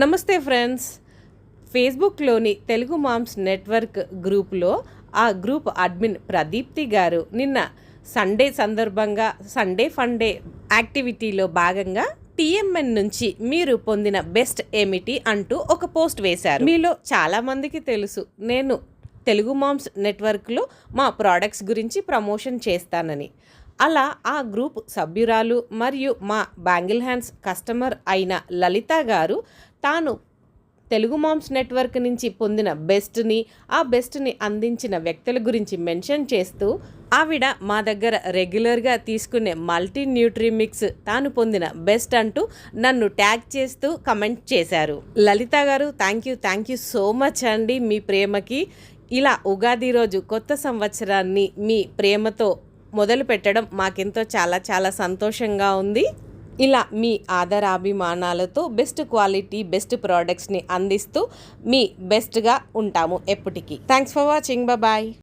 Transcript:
నమస్తే friends. ఫేస్బుక్లోని Telugu moms network గ్రూప్లో ఆ గ్రూప్ అడ్మిన్ ప్రదీప్తి గారు నిన్న సండే సందర్భంగా సండే ఫండే యాక్టివిటీలో భాగంగా టీఎంఎన్ నుంచి మీరు పొందిన బెస్ట్ ఏమిటి అంటూ ఒక పోస్ట్ వేశారు. మీలో చాలామందికి తెలుసు నేను తెలుగు మామ్స్ నెట్వర్క్లో మా ప్రోడక్ట్స్ గురించి ప్రమోషన్ చేస్తానని. అలా ఆ గ్రూప్ సభ్యురాలు మరియు మా బ్యాంగిల్ హ్యాండ్స్ కస్టమర్ అయిన లలిత గారు తాను తెలుగు మామ్స్ నెట్వర్క్ నుంచి పొందిన ఆ బెస్ట్ని అందించిన వ్యక్తుల గురించి మెన్షన్ చేస్తూ ఆవిడ మా దగ్గర రెగ్యులర్గా తీసుకునే మల్టీ న్యూట్రీమిక్స్ తాను పొందిన బెస్ట్ అంటూ నన్ను ట్యాగ్ చేస్తూ కమెంట్ చేశారు. లలిత గారు థ్యాంక్ యూ సో మచ్ అండి. మీ ప్రేమకి ఇలా ఉగాది రోజు కొత్త సంవత్సరాన్ని మీ ప్రేమతో మొదలు పెట్టడం మాకెంతో చాలా సంతోషంగా ఉంది. ఇలా మీ ఆదరాభిమానాలతో బెస్ట్ క్వాలిటీ బెస్ట్ ప్రోడక్ట్స్ని అందిస్తూ మీ బెస్ట్గా ఉంటాము ఎప్పటికీ. Thanks for watching. బాయ్.